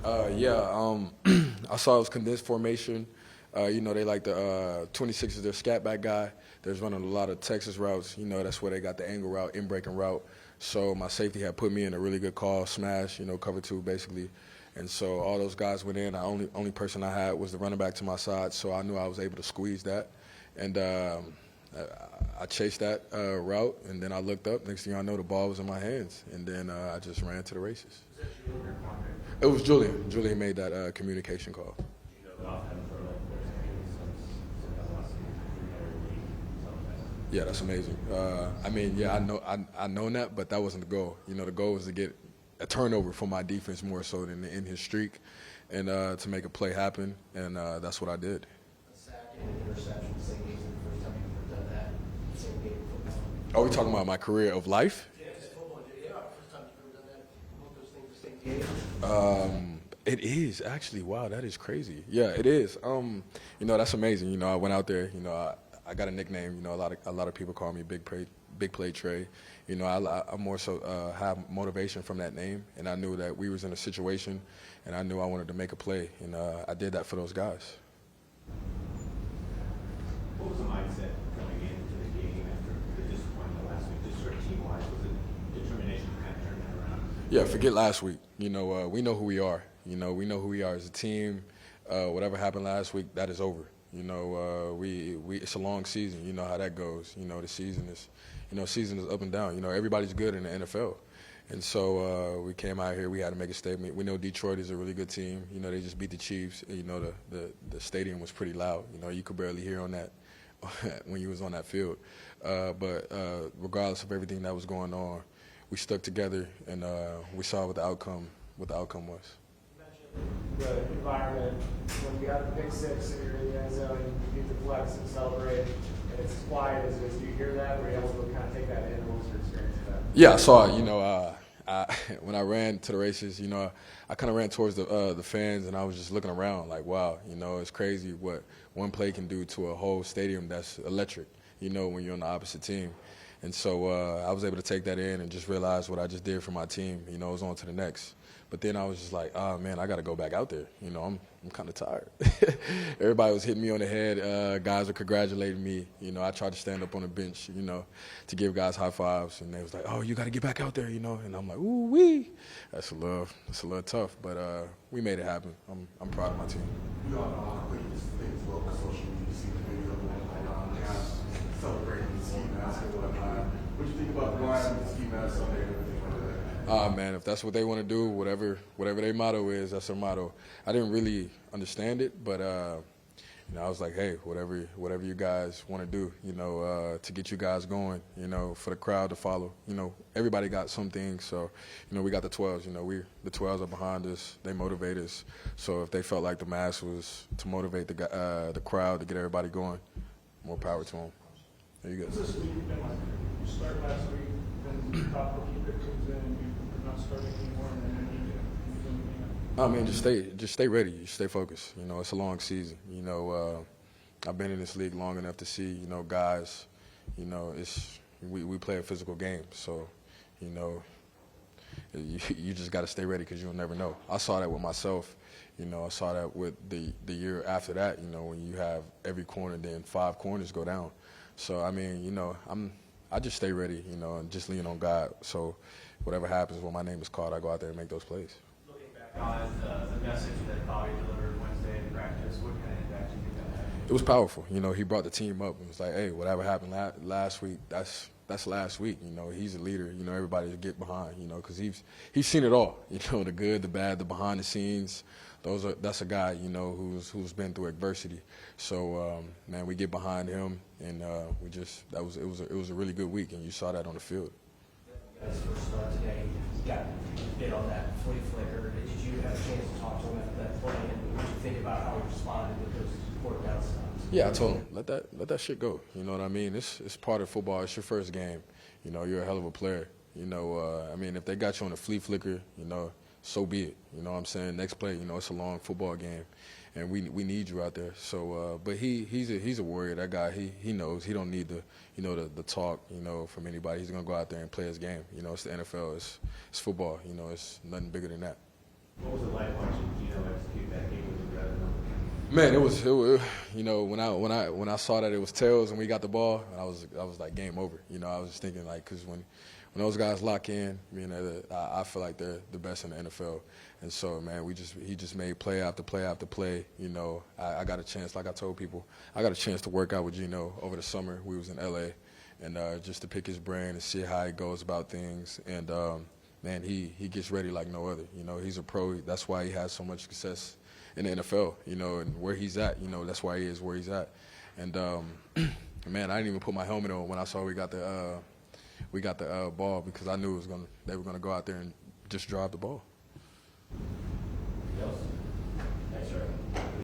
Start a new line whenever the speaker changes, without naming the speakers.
I saw it was condensed formation. They like the 26 is their scat back guy. There's running a lot of Texas routes. That's where they got the angle route, in-breaking route. So my safety had put me in a really good call, smash, cover two basically. And so all those guys went in. The only person I had was the running back to my side, so I knew I was able to squeeze that. And I chased that route, and then I looked up. Next thing I know, the ball was in my hands, and then I just ran to the races.
Was that you or your corner?
It was Julian. Julian made that communication call.
You know, often for like there's games
Yeah, that's amazing. I known that, but that wasn't the goal. The goal was to get a turnover for my defense more so than to end his streak, and to make a play happen, and that's what I did.
A sack and an interception, same game as the first time you've ever done that. Same game in football.
Are we talking about my career of life?
Yeah, just football. Yeah, first time you've ever done that. Both those things the same game.
It is actually. Wow, that is crazy. Yeah, it is. That's amazing. I went out there. I got a nickname. A lot of people call me Big Play Tre. I more so have motivation from that name, and I knew that we was in a situation, and I knew I wanted to make a play, and I did that for those guys.
What was the mindset coming into the game after the disappointment last week? Just sort of team-wise, was it determination to kind of turn that around?
Yeah, forget last week. We know who we are. We know who we are as a team. Whatever happened last week, that is over. It's a long season. You know how that goes. The season is up and down. Everybody's good in the NFL. And so we came out here. We had to make a statement. We know Detroit is a really good team. They just beat the Chiefs. The stadium was pretty loud. You could barely hear on that when you was on that field. But regardless of everything that was going on, we stuck together, and we saw what the outcome was.
The environment, when you got the pick six and you're in the end zone, you get to flex and celebrate, and it's as quiet as it is. Do you hear that? Were you able to kind of take that in? What was your experience with that?
Yeah, I saw it. When I ran to the races, I kind of ran towards the fans, and I was just looking around like, wow, it's crazy what one play can do to a whole stadium that's electric, when you're on the opposite team. And so I was able to take that in and just realize what I just did for my team. It was on to the next. But then I was just like, oh, man, I got to go back out there. I'm kind of tired. Everybody was hitting me on the head. Guys were congratulating me. I tried to stand up on the bench, to give guys high fives. And they was like, oh, you got to get back out there, And I'm like, ooh, wee. That's a little tough. But we made it happen. I'm proud of my team.
We all know how quick this thing is on social media. You see the video of the guys celebrating the ski mask and whatnot. What do you think about the line with the ski mask on there and everything like that?
Man, if that's what they want to do, whatever their motto is, that's their motto. I didn't really understand it, but I was like, hey, whatever you guys want to do, to get you guys going, for the crowd to follow. Everybody got something, so we got the 12s. The 12s are behind us. They motivate us. So if they felt like the mask was to motivate the crowd to get everybody going, more power to them. There you go.
This week been like you start last week, then top rookie pick comes in, you're not starting anymore, and then you
just stay ready. You stay focused. It's a long season. I've been in this league long enough to see, guys. We play a physical game, so you just got to stay ready because you'll never know. I saw that with myself. I saw that with the year after that. When you have every corner, then 5 corners go down. So I just stay ready, and just lean on God. So whatever happens when my name is called, I go out there and make those plays.
Looking back on the message that Bobby delivered Wednesday in practice, what kind of impact do you think that had?
It was powerful. He brought the team up and was like, hey, whatever happened last week, that's last week. He's a leader. Everybody to get behind. Because he's seen it all. The good, the bad, the behind the scenes. That's a guy who's been through adversity. So man, we get behind him, and it was a really good week, and you saw that on the field.
You guys first start today, you got a bit on that flea flicker. Did you have a chance to talk to him after that play, and what did you think about how he responded with those fourth down stops?
Yeah, I told him let that shit go. You know what I mean? It's part of football. It's your first game. You're a hell of a player. If they got you on a flea flicker, so be it. You know what I'm saying? Next play, it's a long football game, and we need you out there. So, but he's a warrior. That guy, he knows. He don't need the talk, from anybody. He's gonna go out there and play his game. It's the NFL. It's football. It's nothing bigger than that.
What was it like watching
Man, it was you know, when I saw that it was tails and we got the ball, I was like game over. You know, I was just thinking like, because when those guys lock in, you know, I feel like they're the best in the NFL. And so, man, he just made play after play after play. You know, I got a chance, like I told people, I got a chance to work out with Gino over the summer. We was in LA, and just to pick his brain and see how he goes about things. And man, he gets ready like no other. You know, he's a pro. That's why he has so much success in the NFL. You know, and where he's at. You know, that's why he is where he's at. And man, I didn't even put my helmet on when I saw we got the ball, because I knew they were gonna go out there and just drive the ball.
Else?